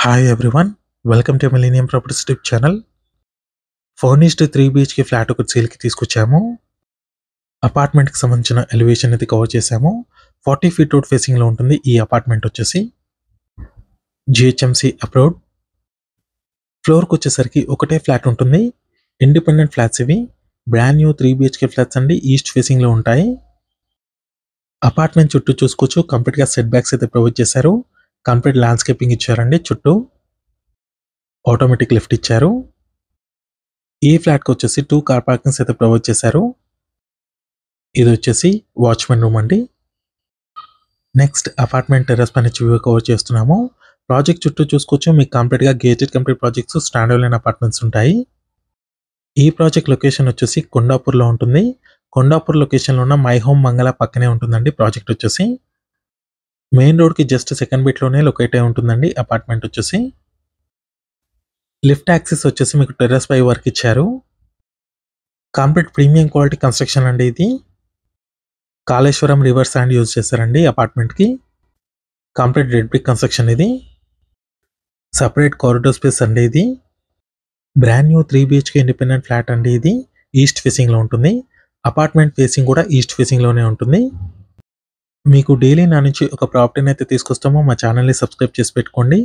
Hi everyone, welcome to millennium properties YouTube channel. Furnished 3 BHK flat ఒకటి సేల్కి తీసుకొచ్చాము. అపార్ట్మెంట్కి సంబంధించిన ఎలివేషన్ అయితే కవర్ చేశాము. 40 ఫీట్ రోడ్ ఫేసింగ్లో ఉంటుంది. ఈ అపార్ట్మెంట్ వచ్చేసి జిహెచ్ఎంసి అప్రూవ్డ్. ఫ్లోర్కి వచ్చేసరికి ఒకటే ఫ్లాట్ ఉంటుంది. ఇండిపెండెంట్ ఫ్లాట్స్ ఇవి. బ్రాండ్ న్యూ 3 BHK ఫ్లాట్స్ అండి. ఈస్ట్ ఫేసింగ్లో ఉంటాయి. అపార్ట్మెంట్ చుట్టూ చూసుకోవచ్చు. కంప్లీట్గా సెట్ బ్యాక్స్ అయితే ప్రొవైడ్ చేశారు. కంప్లీట్ ల్యాండ్స్కేపింగ్ ఇచ్చారండి. చుట్టూ ఆటోమేటిక్ లిఫ్ట్ ఇచ్చారు. ఈ ఫ్లాట్కి వచ్చేసి 2 కార్ పార్కింగ్స్ అయితే ప్రొవైడ్ చేశారు. ఇది వచ్చేసి వాచ్మెన్ రూమ్ అండి. నెక్స్ట్ అపార్ట్మెంట్ టెర్రస్ పైన వ్యూ కవర్ చేస్తున్నాము. ప్రాజెక్ట్ చుట్టూ చూసుకోవచ్చు. మీకు కంప్లీట్గా gated complete projects, stand alone apartments ఉంటాయి. ఈ ప్రాజెక్ట్ లొకేషన్ వచ్చేసి కొండాపూర్లో ఉంటుంది. కొండాపూర్ లొకేషన్లో ఉన్న మై హోమ్ మంగళ పక్కనే ఉంటుందండి. ప్రాజెక్ట్ వచ్చేసి మెయిన్ రోడ్కి జస్ట్ సెకండ్ బిట్లోనే లొకేట్ అయి ఉంటుందండి. అపార్ట్మెంట్ వచ్చేసి లిఫ్ట్ యాక్సెస్ వచ్చేసి మీకు టెర్రస్ పై వర్క్ ఇచ్చారు. కంప్లీట్ ప్రీమియం క్వాలిటీ కన్స్ట్రక్షన్ అండి. ఇది కాళేశ్వరం రివర్ శాండ్ యూజ్ చేశారండి అపార్ట్మెంట్కి. కంప్లీట్ రెడ్ బ్రిక్ కన్స్ట్రక్షన్ ఇది. సపరేట్ కారిడోర్ స్పేస్ అండి. ఇది brand new 3 BHK independent flat అండి. ఇది ఈస్ట్ ఫేసింగ్లో ఉంటుంది. అపార్ట్మెంట్ ఫేసింగ్ కూడా ఈస్ట్ ఫేసింగ్లోనే ఉంటుంది. మీకు డైలీ నా నుంచి ఒక ప్రాపర్టీని అయితే తీసుకొస్తామో మా ఛానల్ని సబ్స్క్రైబ్ చేసి పెట్టుకోండి.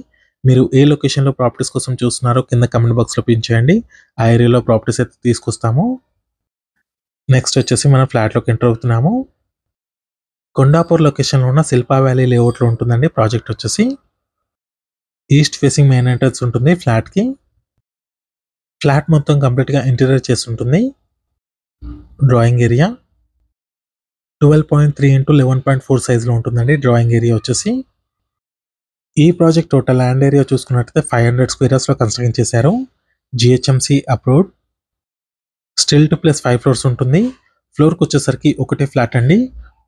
మీరు ఏ లొకేషన్లో ప్రాపర్టీస్ కోసం చూస్తున్నారో కింద కమెంట్ బాక్స్లో పిన్ చేయండి. ఆ ఏరియాలో ప్రాపర్టీస్ అయితే తీసుకొస్తాము. నెక్స్ట్ వచ్చేసి మనం ఫ్లాట్లోకి ఎంటర్ అవుతున్నాము. కొండాపూర్ లొకేషన్లో ఉన్న శిల్పా వ్యాలీ లేఅవుట్లో ఉంటుందండి. ప్రాజెక్ట్ వచ్చేసి ఈస్ట్ ఫేసింగ్ మెయిన్ ఎంట్రన్స్ ఉంటుంది ఫ్లాట్కి. ఫ్లాట్ మొత్తం కంప్లీట్గా ఇంటీరియర్ చేసి ఉంటుంది. డ్రాయింగ్ ఏరియా 12.3 x 11.4 సైజులో ఉంటుందండి. డ్రాయింగ్ ఏరియా వచ్చేసి ఈ ప్రాజెక్ట్ టోటల్ ల్యాండ్ ఏరియా చూసుకున్నట్లయితే 500 స్క్వేర్ యార్డ్స్లో కన్స్ట్రక్షన్ చేశారు. GHMC approved. Still to plus 5 floors ఉంటుంది. ఫ్లోర్కి వచ్చేసరికి ఒకటే ఫ్లాట్ అండి.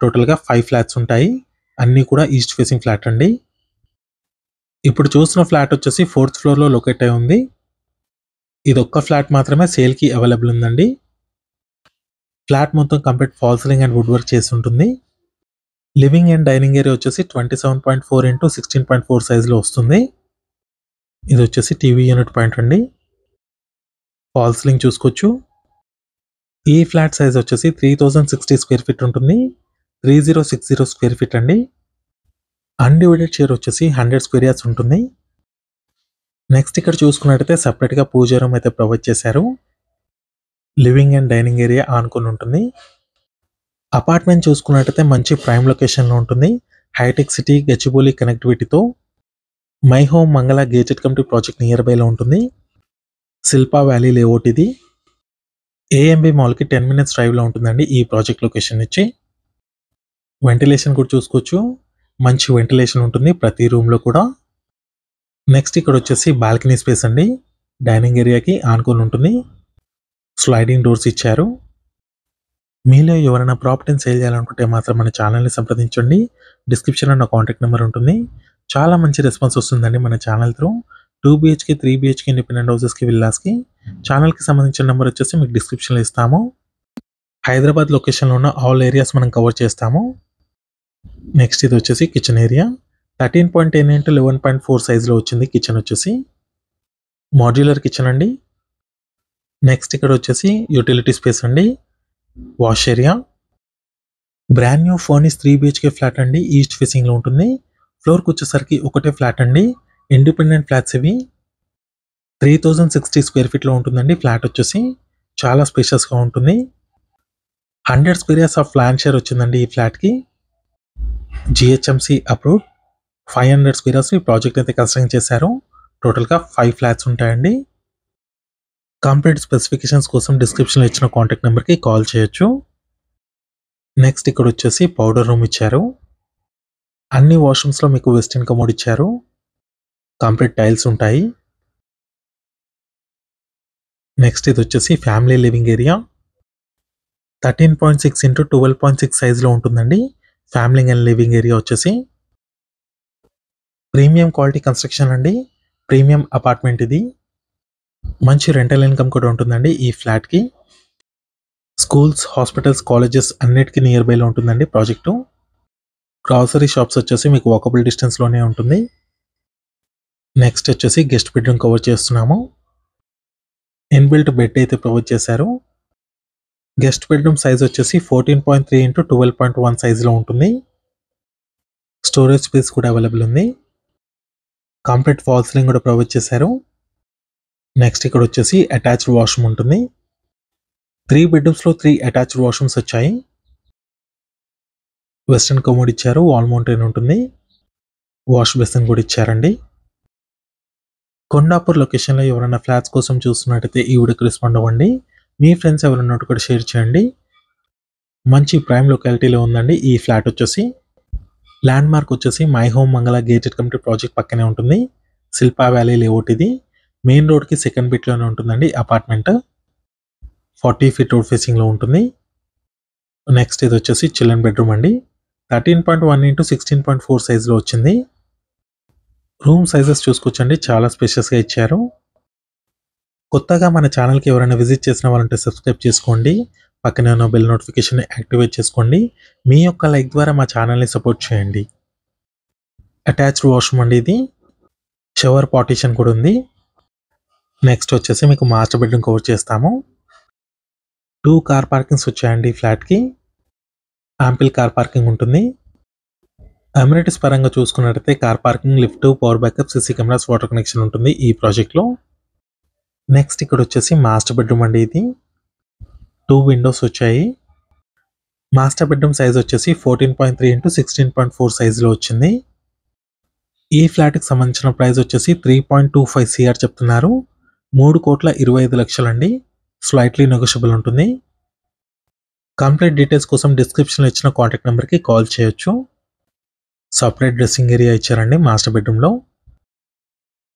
టోటల్గా 5 ఫ్లాట్స్ ఉంటాయి. అన్నీ కూడా ఈస్ట్ ఫేసింగ్ ఫ్లాట్ అండి. ఇప్పుడు చూసిన ఫ్లాట్ వచ్చేసి 4th ఫ్లోర్లో లొకేట్ అయి ఉంది. ఇది ఒక్క ఫ్లాట్ మాత్రమే సేల్కి అవైలబుల్ ఉందండి. ఫ్లాట్ మొత్తం complete fall ceiling and wood work చేసి ఉంటుంది. లివింగ్ అండ్ డైనింగ్ ఏరియా వచ్చేసి 27.4 x 16.4 సైజులో వస్తుంది. ఇది వచ్చేసి టీవీ యూనిట్ పాయింట్ అండి. ఫాల్ సీలింగ్ చూసుకోవచ్చు. ఈ ఫ్లాట్ సైజ్ వచ్చేసి 3060 స్క్వేర్ ఫీట్ ఉంటుంది. 3060 స్క్వేర్ ఫీట్ అండి. అన్డివైడెడ్ షేర్ వచ్చేసి 100 స్క్వేర్ యార్డ్స్ ఉంటుంది. నెక్స్ట్ ఇక్కడ చూసుకున్నట్టయితే సపరేట్గా పూజా రూమ్ అయితే ప్రొవైడ్ చేశారు. లివింగ్ అండ్ డైనింగ్ ఏరియా ఆనుకొని ఉంటుంది. అపార్ట్మెంట్ చూసుకున్నట్టయితే మంచి ప్రైమ్ లొకేషన్లో ఉంటుంది. హైటెక్ సిటీ గచ్చిబౌలి కనెక్టివిటీతో My Home Mangala gated community project near బైలో ఉంటుంది. శిల్పా వ్యాలీ లేఅవుట్ ఇది. ఏఎంబి మాల్కి 10 minutes డ్రైవ్లో ఉంటుందండి ఈ ప్రాజెక్ట్ లొకేషన్ నుంచి. వెంటిలేషన్ కూడా చూసుకోవచ్చు. మంచి వెంటిలేషన్ ఉంటుంది ప్రతి రూమ్లో కూడా. నెక్స్ట్ ఇక్కడ వచ్చేసి బాల్కనీ స్పేస్ అండి. డైనింగ్ ఏరియాకి ఆనుకొని ఉంటుంది. స్లైడింగ్ డోర్స్ ఇచ్చారు. మీలో ఎవరైనా ప్రాపర్టీని సేల్ చేయాలనుకుంటే మాత్రం మన ఛానల్ని సంప్రదించండి. డిస్క్రిప్షన్లో నా కాంటాక్ట్ నెంబర్ ఉంటుంది. చాలా మంచి రెస్పాన్స్ వస్తుందండి మన channel through. 2 BHK 3 BHK independent హౌసెస్కి విల్లాస్కి. ఛానల్కి సంబంధించిన నెంబర్ వచ్చేసి మీకు డిస్క్రిప్షన్లో ఇస్తాము. హైదరాబాద్ లొకేషన్లో ఉన్న ఆల్ ఏరియాస్ మనం కవర్ చేస్తాము. నెక్స్ట్ ఇది వచ్చేసి కిచెన్ ఏరియా. 13.10 x 11.4 సైజులో వచ్చింది కిచెన్ వచ్చేసి. మాడ్యులర్ కిచెన్ అండి. నెక్స్ట్ ఇక్కడ వచ్చేసి యూటిలిటీ స్పేస్ అండి. Wash area. Brand new furnish 3 BHK flat అండి. ఈస్ట్ ఫేసింగ్లో ఉంటుంది. ఫ్లోర్కి వచ్చేసరికి ఒకటే ఫ్లాట్ అండి. ఇండిపెండెంట్ ఫ్లాట్స్ ఇవి. 3060 స్క్వేర్ ఫీట్లో ఉంటుందండి. ఫ్లాట్ వచ్చేసి చాలా స్పేషియస్గా ఉంటుంది. 100 square yards of land share వచ్చిందండి ఈ ఫ్లాట్కి. GHMC approved. 500 స్క్వేర్ యార్డ్స్ ఈ ప్రాజెక్ట్ అయితే కన్స్ట్రక్ట్ చేశారు. టోటల్గా 5 ఫ్లాట్స్ ఉంటాయండి. కంప్లీట్ స్పెసిఫికేషన్స్ కోసం డిస్క్రిప్షన్లో ఇచ్చిన కాంటాక్ట్ నెంబర్కి కాల్ చేయొచ్చు. నెక్స్ట్ ఇక్కడ వచ్చేసి పౌడర్ రూమ్ ఇచ్చారు. అన్ని వాష్రూమ్స్లో మీకు వెస్టర్న్ కమోడ్ ఇచ్చారు. కంప్లీట్ టైల్స్ ఉంటాయి. నెక్స్ట్ ఇది వచ్చేసి ఫ్యామిలీ లివింగ్ ఏరియా. 13.6 x 12.6 సైజులో ఉంటుందండి. ఫ్యామిలీ అండ్ లివింగ్ ఏరియా వచ్చేసి ప్రీమియం క్వాలిటీ కన్స్ట్రక్షన్ అండి. ప్రీమియం అపార్ట్మెంట్ ఇది. మంచి రెంటల్ ఇన్కమ్ కూడా ఉంటుందండి ఈ ఫ్లాట్కి. స్కూల్స్, హాస్పిటల్స్, కాలేజెస్ అన్నిటికీ నియర్ బైలో ఉంటుందండి ప్రాజెక్టు. గ్రాసరీ షాప్స్ వచ్చేసి మీకు వాకబుల్ డిస్టెన్స్లోనే ఉంటుంది. నెక్స్ట్ వచ్చేసి గెస్ట్ బెడ్రూమ్ కవర్ చేస్తున్నాము. ఇన్బిల్ట్ బెడ్ అయితే ప్రొవైడ్ చేశారు. గెస్ట్ బెడ్రూమ్ సైజ్ వచ్చేసి 14.3 ఇంటూ 12.1 సైజులో ఉంటుంది. స్టోరేజ్ స్పేస్ కూడా అవైలబుల్ ఉంది. కంప్లీట్ ఫాల్ సీలింగ్ కూడా ప్రొవైడ్ చేశారు. నెక్స్ట్ ఇక్కడ వచ్చేసి అటాచ్డ్ వాష్రూమ్ ఉంటుంది. 3 బెడ్రూమ్స్లో 3 అటాచ్డ్ వాష్రూమ్స్ వచ్చాయి. వెస్టర్న్ కమోడ్ ఇచ్చారు. వాల్ మౌంటైన్ ఉంటుంది. వాష్ బేసిన్ కూడా ఇచ్చారండి. కొండాపూర్ లొకేషన్లో ఎవరైనా ఫ్లాట్స్ కోసం చూస్తున్నట్టయితే ఈ వీడియోకి రెస్పాండ్ అవ్వండి. మీ ఫ్రెండ్స్ ఎవరైనా కూడా షేర్ చేయండి. మంచి ప్రైమ్ లొకాలిటీలో ఉందండి ఈ ఫ్లాట్ వచ్చేసి. ల్యాండ్ మార్క్ వచ్చేసి my Home Mangala gated community project పక్కనే ఉంటుంది. శిల్పా వ్యాలీ లేఅవుట్ ఇది. మెయిన్ రోడ్కి సెకండ్ బిట్లోనే ఉంటుందండి అపార్ట్మెంట్. 40 ఫీట్ రోడ్ ఫేసింగ్లో ఉంటుంది. నెక్స్ట్ ఇది వచ్చేసి చిల్డ్రన్ బెడ్రూమ్ అండి. 13.1 ఇంటూ 16.4 సైజులో వచ్చింది. రూమ్ సైజెస్ చూసుకోవచ్చండి, చాలా స్పేషియస్గా ఇచ్చారు. కొత్తగా మన ఛానల్కి ఎవరైనా విజిట్ చేసిన వాళ్ళంటే సబ్స్క్రైబ్ చేసుకోండి. పక్కనే ఉన్న బెల్ నోటిఫికేషన్ యాక్టివేట్ చేసుకోండి. మీ యొక్క లైక్ ద్వారా మా ఛానల్ని సపోర్ట్ చేయండి. అటాచ్డ్ వాష్రూమ్ అండి ఇది. షవర్ పార్టీషన్ కూడా ఉంది. నెక్స్ట్ వచ్చేసి మీకు మాస్టర్ బెడ్రూమ్ కవర్ చేస్తాము. 2 కార్ పార్కింగ్స్ వచ్చాయండి ఫ్లాట్కి. యాంపిల్ కార్ పార్కింగ్ ఉంటుంది. అమ్యూనిటీస్ పరంగా చూసుకున్నట్టయితే car parking, lift, power backup, CC cameras, water connection ఉంటుంది ఈ ప్రాజెక్ట్లో. నెక్స్ట్ ఇక్కడ వచ్చేసి మాస్టర్ బెడ్రూమ్ అండి ఇది. 2 విండోస్ వచ్చాయి. మాస్టర్ బెడ్రూమ్ సైజ్ వచ్చేసి 14.3 ఇంటూ 16.4 సైజులో వచ్చింది. ఈ ఫ్లాట్కి సంబంధించిన ప్రైస్ వచ్చేసి 3.25 CR చెప్తున్నారు. 3,25,00,000 అండి. స్లైట్లీ నెగోషియబుల్ ఉంటుంది. కంప్లీట్ డీటెయిల్స్ కోసం డిస్క్రిప్షన్లో ఇచ్చిన కాంటాక్ట్ నెంబర్కి కాల్ చేయొచ్చు. సపరేట్ డ్రెస్సింగ్ ఏరియా ఇచ్చారండి మాస్టర్ బెడ్రూమ్లో.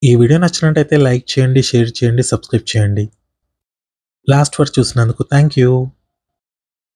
ఈ వీడియో నచ్చినట్టయితే లైక్ చేయండి, షేర్ చేయండి, సబ్స్క్రైబ్ చేయండి. లాస్ట్ వరకు చూసినందుకు థ్యాంక్ యూ.